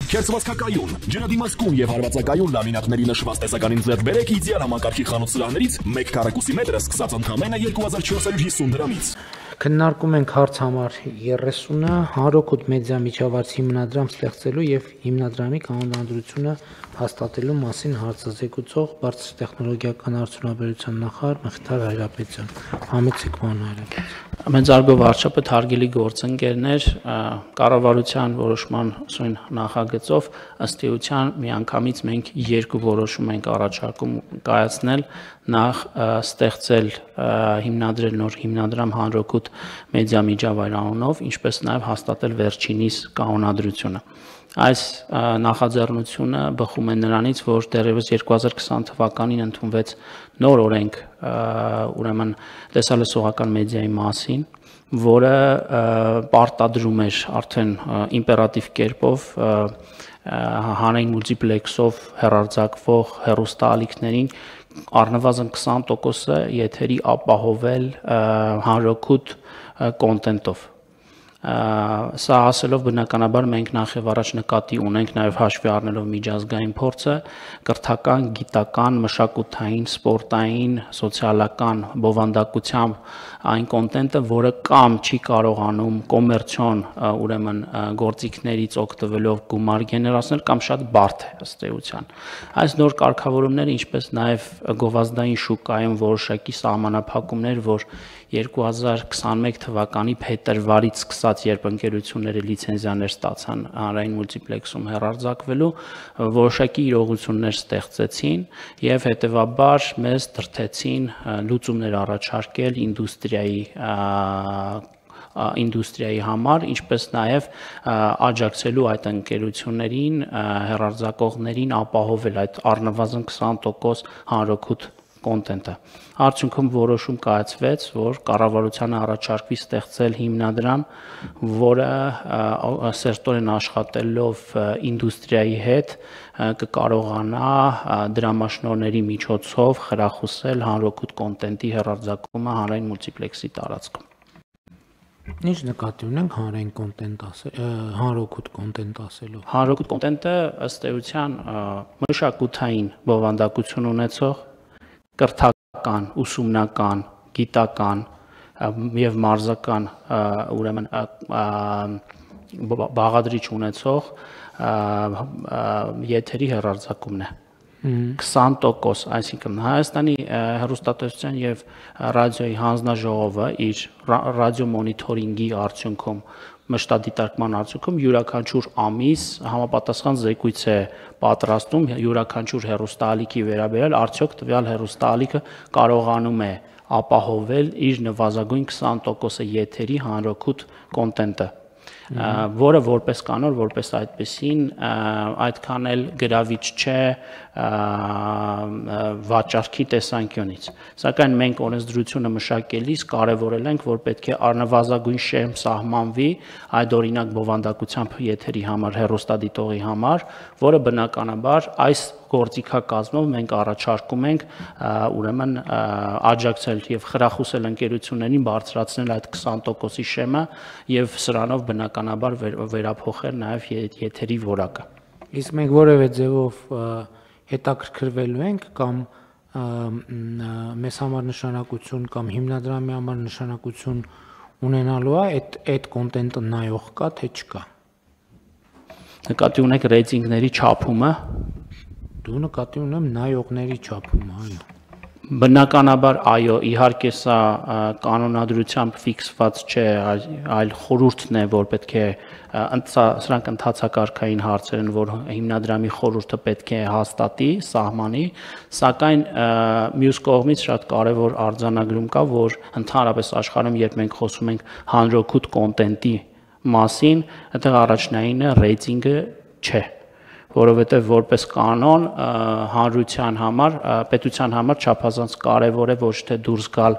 Քերծվածքակայուն, ջրադիմացկուն եւ հարվածակայուն լամինատների նշված տեսականին ձեռք բերեք իդեալ համակարգի խանութ սրահներից 1 քառակուսի մետրը սկսած ընդամենը 2450 դրամից։ Քննարկում ենք հարց համար 30-ը հանրօգուտ մեդիա միջավայր հիմնադրամ ստեղծելու եւ հիմնադրամի կանոնադրությունը հաստատելու մասին հարցազեկուցող բարձր տեխնոլոգիական արդյունաբերության նախարար Մխիթար Հայրապետյան։ Համեցեք մանրամասն։ Մեծարգո վարչապետ, հարգելի գործընկերներ, կառավարության որոշման սույն նախագծով ըստ էության միանգամից մենք երկու որոշում ենք առաջարկում կայացնել, նախ ստեղծել հիմնադրել նոր հիմնադրամ հանրօգուտ մեդիա միջավայր անունով, ինչպես նաև հաստատել վերջինիս կանոնադրությունը։ Այս նախաձեռնությունը բխում է նրանից, որ դեռևս 2020 թվականին ընդունվեց նոր օրենք, ուրեմն տեսալսողական մեդիայի մասին, որը պարտադրում էր արդեն իմպերատիվ կերպով հանրային մուլտիպլեքսով հեռարձակվող հեռուստաալիքներին առնվազն 20%-ը եթերի ապահովել հանրօգուտ կոնտենտով։ Սա ասելով բնականաբար մենք նախ եւ առաջ նկատի ունենք նաեւ հաշվի առնելով միջազգային փորձը կրթական, գիտական, մշակութային, սպորտային, սոցիալական բովանդակությամբ այն կոնտենտը, որը կամ չի կարողանում կոմերցիոն ուրեմն գործիքներից օգտվելով գումար գեներացնել կամ շատ բարդ է ըստ էության։ Այս նոր կարգավորումները, ինչպես նաեւ գովազդային շուկայում որոշակի սահմանափակումներ, որ 2021 թվականի փետրվարից սկսած, երբ ընկերությունները լիցենզիաներ ստացան հանրային մուլտիպլեքսում հեռարձակվելու, որոշակի իրողություններ ստեղծեցին եւ հետեւաբար մեզ դրդեցին լուծումներ առաջարկել ինդուստրիայի համար, ինչպես նաև աջակցելու այդ ընկերություններին, հեռարձակողներին ապահովել այդ առնվազն 20% հանրօգուտ կոնտենտը։ Արդյունքում որոշում կայացվեց, որ կառավարությանը առաջարկվի ստեղծել հիմնադրամ, որը սերտորեն աշխատելով ինդուստրիայի հետ կկարողանա դրամաշնորհների միջոցով խրախուսել հանրօգուտ կոնտենտի հեռարձակումը հանրային մուլտիպլեքսի տարածքում։ Ինչ նկատի ունենք հանրային կոնտենտ հանրօգուտ կոնտենտ ասելով։ Հանրօգուտ կոնտենտը ըստ էության մշակութային բովանդակություն ունեցող, կրթական, ուսումնական, գիտական եւ մարզական ուրեմն բաղադրիչ ունեցող եթերի հեռարձակումն է 20%, այսինքն Հայաստանի հեռուստատեսության եւ ռադիոյի հանձնաժողովը իր ռադիո մոնիթորինգի արդյունքում մշտադիտարկման արդյունքում յուրաքանչյուր ամիս համապատասխան զեկույց է պատրաստում յուրաքանչյուր հեռուստաալիքի վերաբերյալ արդյոք տվյալ հեռուստաալիքը կարողանում է ապահովել իր նվազագույն 20% եթերի հանրօգուտ կոնտենտը, որը որպես կանոն, որպես այդպեսին այդքան էլ գրավիչ չէ վաճառքի տեսանկյունից։ Սակայն մենք օրենսդրությունը մշակելիս կարևորել ենք, որ պետք է առնվազագույն շերմ սահմանվի այդ օրինակ բովանդակությամբ եթերի համար, հեռուստադիտողի համար, որը բնականաբար այս գործիքակազմով մենք առաջարկում ենք ուրեմն աջակցել եւ խրախուսել ընկերություններին բարձրացնել այդ 20%-ի շեմը եւ սրանով բնականաբար վերափոխել նաեւ եթերի որակը։ Իսկ մենք որևէ ձևով հետաքրքրվելու ենք կամ մեզ համար նշանակություն կամ հիմնադրամի համար նշանակություն ունենալու է այդ կոնտենտը նայող կա թե չկա։ Նկատի ունեք ռեյտինգների չափումը։ Դու նկատի ունեմ նայողների չափումը, այո։ Բնականաբար այո, իհարկե սա կանոնադրությամբ ֆիքսված չէ, այլ խորհուրդն է, որ պետք է սրանք ընդհանցակարգային հարցեր են, որ հիմնադրամի խորհուրդը պետք է հաստատի, սահմանի, սակայն մյուս կողմից շատ կարևոր արձանագրում կա, որ ընդհանրապես աշխարհում, երբ մենք խոսում ենք հանրօգուտ կոնտենտի մասին, այդտեղ առաջնայինը ռեյտինգը չէ, որովհետև որպես կանոն հանրության համար, պետության համար չափազանց կարևոր է ոչ թե դուրս գալ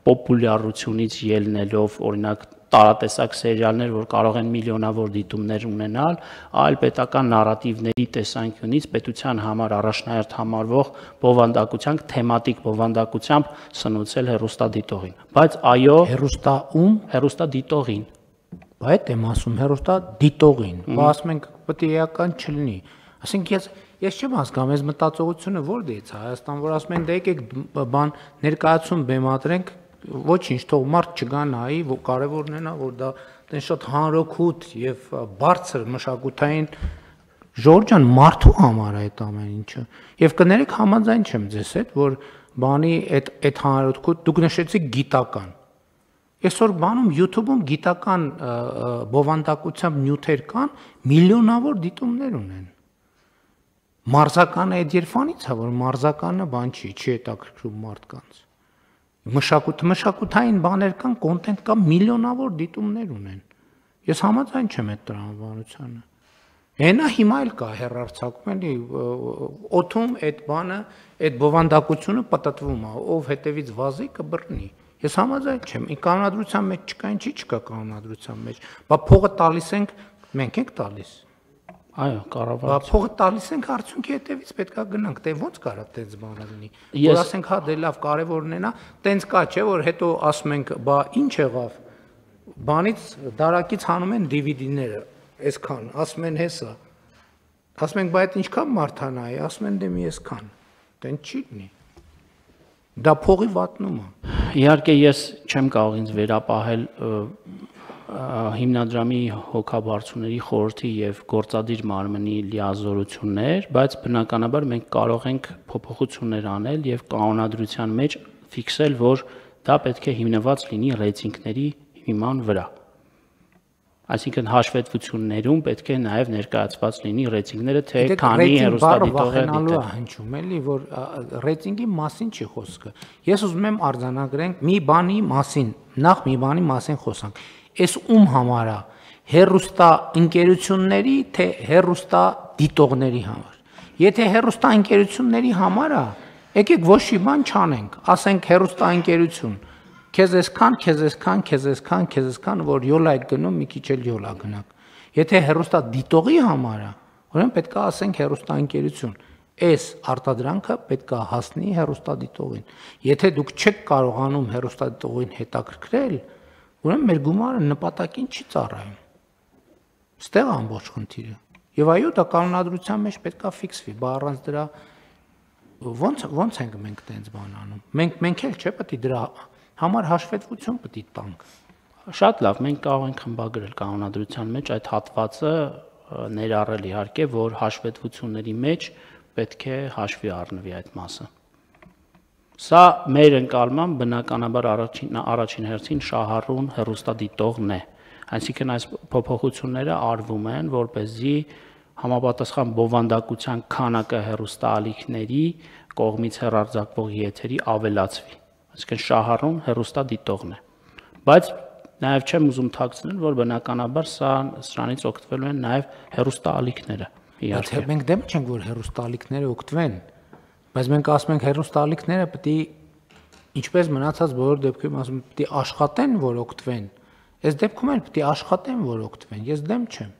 պոպուլյարությունից ելնելով, օրինակ տարատեսակ սերիալներ, որ կարող են միլիոնավոր դիտումներ ունենալ, այլ պետական նարատիվների տեսանկյունից պետության համար առաջնահերթ համարվող բովանդակությամբ, թեմատիկ բովանդակությամբ սնուցել հեռուստադիտողին։ Բայց այո, հեռուստաում, հեռուստադիտողին։ Բայց եմ ասում հեռուստադիտողին, բա ասում ենք պետք է էական չլինի։ Այսինքն ես չեմ հասկանում, այս մտածողությունը որտեղից է Հայաստան, որ ասում են դե եկեք բան ներկայացում բեմադրենք, ոչինչ, թող մարդ չգա նայի, որ կարևորն է նա, որ դա տեն շատ հանրօգուտ եւ բարձր մշակութային Ժորժ ջան, մարդու համար է այդ ամեն ինչը։ Եվ կներեք համաձայն չեմ ձեզ հետ, որ բանի այդ հանրօգուտ դուք նշեցիք գիտական։ Այսօր բանում YouTube-ում գիտական բովանդակությամբ նյութեր կան, միլիոնավոր դիտումներ ունեն։ Մարզականը այդ երբանից է, որ մարզականը բան չի հետաքրքրում մարդկանց։ Մշակութային բաներ կան, կոնտենտ կա, միլիոնավոր դիտումներ ունեն։ Ես համաձայն չեմ այդ տրամաբանությանը։ Հենա հիմա էլ կա հեռարձակում էլի օթում այդ բանը, այդ բովանդակությունը պատտվում է, ով հետևից վազի կբռնի։ Ես համաձայն չեմ, կանոնադրության մեջ չկա, ինչի չկա կանոնադրության մեջ։ Բա փողը տալիս ենք, մենք ենք տալիս։ Այո, կառավարություն։ Բա փողը տալիս ենք, արդյունքի հետևից պետքա գնանք, դե ո՞նց կարա տենց բանը լինի։ Որ ասենք հա դե լավ կարևորն է նա, տենց կա, չէ, որ հետո ասում ենք, բա ինչ եղավ։ Բանից դարակից հանում են DVD-ները, այսքան, ասում են հեսա։ Ասում ենք, բայց ինչքան մարդանա է, ասում են դե մի այսքան։ Տենց չի լինի։ Դա փողի վատնում է։ Իհարկե ես չեմ կարող ինձ վերապահել հիմնադրամի հոգաբարձուների խորհրդի եւ գործադիր մարմնի լիազորություններ, բայց բնականաբար մենք կարող ենք փոփոխություններ անել եւ կանոնադրության մեջ ֆիքսել, որ դա պետք է հիմնված լինի ռեյտինգների հիման վրա։ Այսինքն հաշվետվություններում պետք է նաև ներկայացված լինի ռեյտինգները, թե քանի հեռուստադիտող է դիտել։ Հնչում էլի, որ ռեյտինգի մասին չի խոսքը։ Ես ուզում եմ արձանագրենք մի բանի մասին, նախ մի բանի մասին խոսանք։ Այս ում համար է, հեռուստա ընկերությունների, թե հեռուստա դիտողների համար։ Եթե հեռուստա ընկերությունների համար է, եկեք ոչ մի բան չանենք, ասենք հեռուստա ընկերություն Քեզ այսքան, քեզ այսքան, քեզ այսքան, քեզ այսքան, որ յոլա եք գնում, մի քիչ էլ յոլա գնաք։ Եթե հեռուստա դիտողի համար է, ուրեմն պետք է ասենք հեռուստա ընկերություն։ Այս արտադրանքը պետք է հասնի հեռուստա դիտողին։ Եթե դուք չեք կարողանում հեռուստա դիտողին հետաքրքրել, ուրեմն մեր գումարը նպատակին չի ծառայում։ Ստեղ ամբողջ խնդիրը։ Եվ այո, դա կանոնադրության մեջ պետք է ֆիքսվի, բա առանց դրա ո՞նց ենք մենք տենց բան անում։ Մենք էլ չէ պետք է դրա համար հաշվետվություն պետք է տանք։ Շատ լավ, մենք կարող ենք խմբագրել կանոնադրության մեջ այդ հատվածը ներառել իհարկե, որ հաշվետվությունների մեջ պետք է հաշվի առնվի այդ մասը։ Սա մեր ընկալման բնականաբար առաջին հերթին շահառուն հեռուստադիտողն է։ Այսինքն այս փոփոխությունները արվում են, որպեսզի համապատասխան բովանդակության քանակը հեռուստաալիքների կողմից հեռարձակվող եթերի ավելացվի։ Այսինքն շահառուն հեռուստադիտողն է։ Բայց նաև չեմ ուզում թաքցնել, որ բնականաբար սրանից օգտվելու են նաև հեռուստաալիքները։ Իհարկե։ Մենք դեմ չենք, որ հեռուստաալիքները օգտվեն, բայց մենք ասում ենք հեռուստաալիքները պետք է ինչպես մնացած բոլոր դեպքերում ասում պետք է աշխատեն, որ օգտվեն։ Այս դեպքում էլ պետք է աշխատեն, որ օգտվեն։ Ես դեմ չեմ։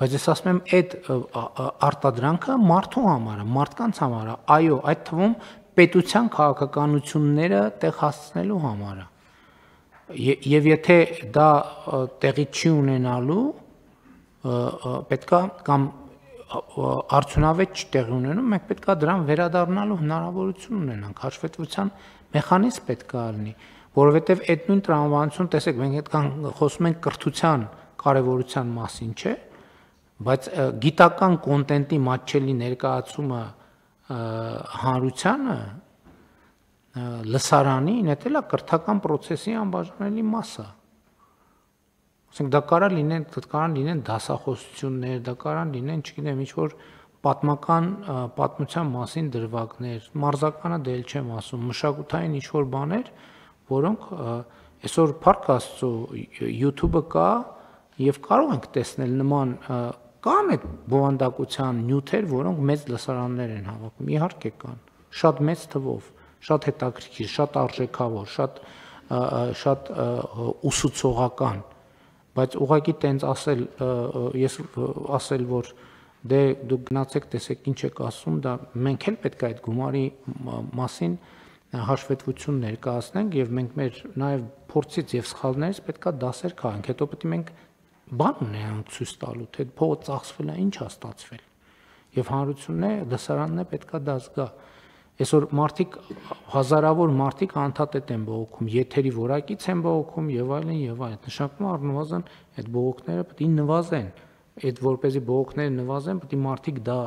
Բայց ես ասում եմ այդ արտադրանքը մարդու համար է, մարդկանց համար է։ Այո, այդ թվում պետության քաղաքականությունները տեղ հասցնելու համար է։ Եվ եթե դա տեղի չի ունենալու, պետքա կամ արդյունավետ չտեղի ունենում, մենք պետքա դրան վերադառնալու հնարավորություն ունենանք, հաշվետվության մեխանիզմ պետքա լինի, որովհետև այդ նույն տրամաբանություն, տեսեք, մենք այդքան խոսում ենք կրթության կարևորության մասին, չէ՞, բայց գիտական կոնտենտի մատչելի ներկայացումը հանրությանը լսարանին, դա էլ է կրթական process-ի անբաժանելի մաս է։ Ասենք դա կարող լինեն դասախոսություններ, դա կարող լինեն, չգիտեմ, ինչ-որ պատմական պատմության մասին դրվագներ, մարզականը դե էլ չեմ ասում, մշակութային ինչ-որ բաներ, որոնք այսօր փառք Աստծո YouTube-ը կա եւ կարող ենք տեսնել նման կան այդ բովանդակության նյութեր, որոնք մեծ լսարաններ են հավաքում, իհարկե կան, շատ մեծ թվով, շատ հետաքրքիր, շատ արժեքավոր, շատ ուսուցողական, բայց ուղղակի տենց ասել, ես ասել, որ դե դուք գնացեք, տեսեք ինչ եք ասում, դա մենք էլ պետք է այդ գումարի մասին հաշվետվություն ներկայացնենք եւ մենք մեր նաեւ փորձից եւ սխալներից պետք է դասեր քաղենք, հետո պետք է մենք բան ունենանք ցույց տալու, թե փողը ծախսվել է, ինչ է ստացվել։ Եվ հանրությունն է, դասարանն է պետքա դա զգա։ Այսօր մարդիկ հազարավոր մարդիկ անդադետ են բողոքում, եթերի որակից են բողոքում եւ այլն եւ այլն։ Նշանակում է առնվազն այդ բողոքները պետք է նվազեն։ Այդ որպեսզի բողոքները նվազեն, պետք է մարդիկ դա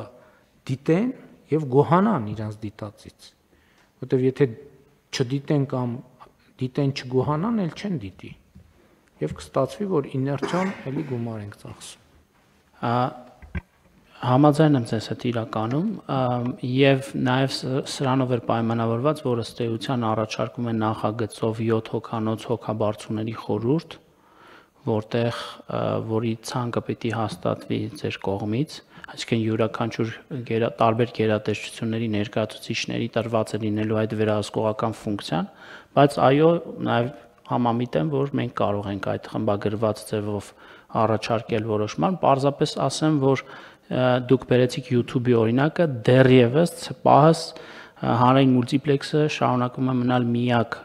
դիտեն եւ գոհանան իրանց դիտածից։ Որտեւ եթե չդիտեն կամ դիտեն չգոհանան, էլ չեն դիտի։ Եվ կստացվի, որ իներցիոն էլի գումար ենք ծախսում։ Համաձայն եմ ձեզ հետ իրականում եւ նաեւ սրանով էր պայմանավորված, որ ըստ էության առաջարկում են նախագծով 7 հոգանոց հոգաբարձուների խորհուրդ, որտեղ որի ցանկը պիտի հաստատվի ձեր կողմից, այսինքն յուրաքանչյուր տարբեր գերատեսչությունների ներկայացուցիչների տրված է լինելու այդ վերահսկողական ֆունկցիան, բայց այո, նաեւ համամիտ եմ, որ մենք կարող ենք այդ խմբագրված ձևով առաջարկել որոշման, պարզապես ասեմ, որ դուք բերեցիք YouTube-ի օրինակը, դեռևս պահս հանրային մուլտիպլեքսը շարունակում է մնալ միակ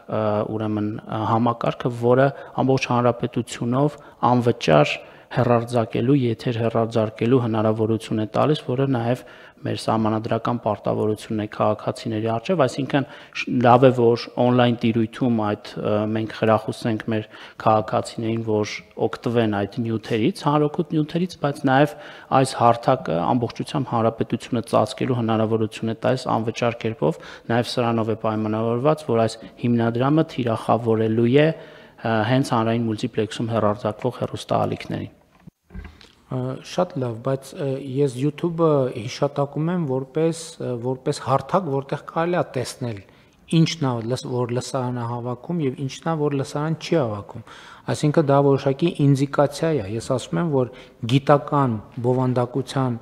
ուրեմն համակարգը, որը ամբողջ հանրապետությունով անվճար հեռարձակելու, եթեր հեռարձակելու հնարավորություն է տալիս, որը նաև մեր սահմանադրական պարտավորությունն է քաղաքացիների առջև, այսինքն լավ է, որ on-line տիրույթում այդ մենք խրախուսենք մեր քաղաքացիներին, որ օգտվեն այդ նյութերից, հանրօգուտ նյութերից, բայց նաև այս հարթակը ամբողջությամբ հանրապետությունը ծածկելու հնարավորություն է տալիս անվճար կերպով, նաև սրանով է պայմանավորված, որ այս հիմնադրամը թիրախավորելու է հենց հանրային մուլտիպլեքսում հեռարձակվող հեռուստաալիքներին։ Շատ լավ, բայց ես YouTube-ը հիշատակում եմ որպես հարթակ, որտեղ կարելի է տեսնել ինչն է, որ լսարանը հավաքում եւ ինչն է, որ լսարան չի հավաքում։ Այսինքն դա որոշակի ինդիկացիա է։ Ես ասում եմ, որ գիտական բովանդակության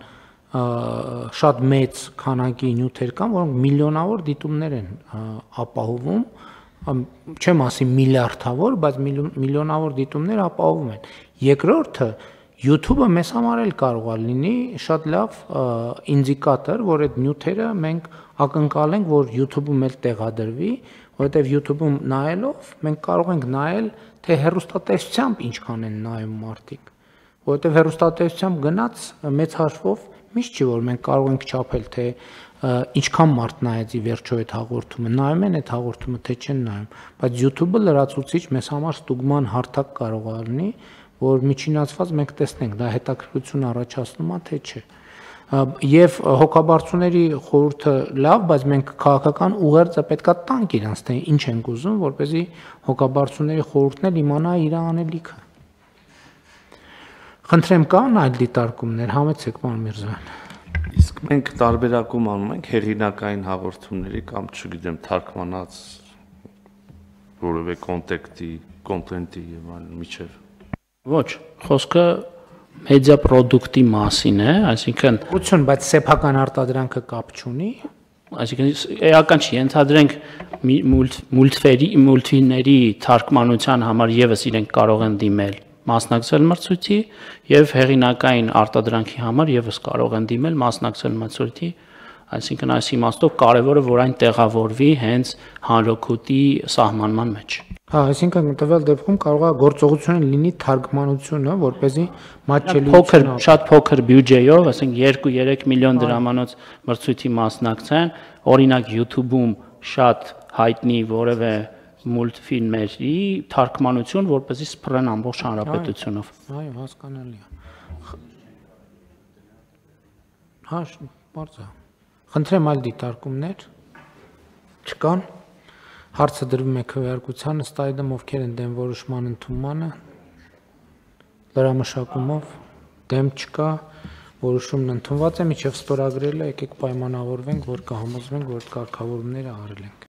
շատ մեծ քանակի նյութեր կան, որոնք միլիոնավոր դիտումներ են ապահովում, չեմ ասի միլիարդավոր, բայց միլիոնավոր դիտումներ ապահովում են։ Երկրորդը YouTube-ը մեզ համար էլ կարող է լինի շատ լավ ինդիկատոր, որ այդ նյութերը մենք ակնկալենք, որ YouTube-ում էլ տեղադրվի, որովհետև YouTube-ում նայելով մենք կարող ենք նայել, թե հեռուստատեսությամբ ինչքան են նայում մարդիկ, որովհետև հեռուստատեսությամբ գնաց մեծ հաշվով միշտ չի, որ մենք կարող ենք չափել, թե ինչքան մարդ նայեց ի վերջո այդ հաղորդումը, նայում են այդ հաղորդումը, թե չեն նայում, բայց YouTube-ը լրացուցիչ մեզ համար ստուգման հարթակ կարող է լինի, որ միջինացված մենք տեսնենք, դա հետաքրքրություն առաջացնում է, թե չէ։ Եվ հոգաբարձուների խորհուրդը լավ, բայց մենք քաղաքական ուղերձը պետքա տանք իրանց, թե ինչ ենք ուզում, որպեսզի հոգաբարձուների խորհուրդն էլ իմանա իր անելիքը։ Խնդրեմ, կան այլ դիտարկումներ, համեցեք, պարոն Միրզոյան։ Իսկ մենք տարբերակում անում ենք հեղինակային հաղորդումների կամ, չգիտեմ, թարգմանած որևէ կոնտենտի եւ այլն միջև։ Ոչ, խոսքը մեդիա պրոդուկտի մասին է, այսինքն Ություն, բայց սեփական արտադրանքը կապ չունի։ Այսինքն էական չի, ենթադրենք մուլտֆիլմների թարգմանության համար եւս իրենք կարող են դիմել մասնակցել մրցույթի եւ հեղինակային արտադրանքի համար եւս կարող են դիմել մասնակցել մրցույթի, այսինքն այս իմաստով կարևորը որ այն տեղավորվի հենց հանրօգուտի սահմանման մեջ։ Հա, այսինքն տվյալ դեպքում կարող է գործողությունը լինի թարգմանությունը, որպեսզի մատչելի շատ փոքր բյուջեով, ասենք 2-3 միլիոն դրամանոց մրցույթի մասնակցեն, օրինակ YouTube-ում շատ հայտնի որևէ մուլտֆիլմերի թարգմանություն, որպեսզի սփռեն ամբողջ հանրապետությունով։ Այո, հասկանալի է։ Հա, բարձր։ Խնդրեմ այլ դիտարկումներ չկան։ Հարցը դրվում է քվեարկության, ըստ այդմ ովքեր են դեմ որոշման ընդունմանը, լրամշակումով, դեմ չկա, որոշումն ընդունված է, միջև ստորագրելը, եկեք պայմանավորվենք, որ կհամոզվենք, որ կարգավորումները արել ենք։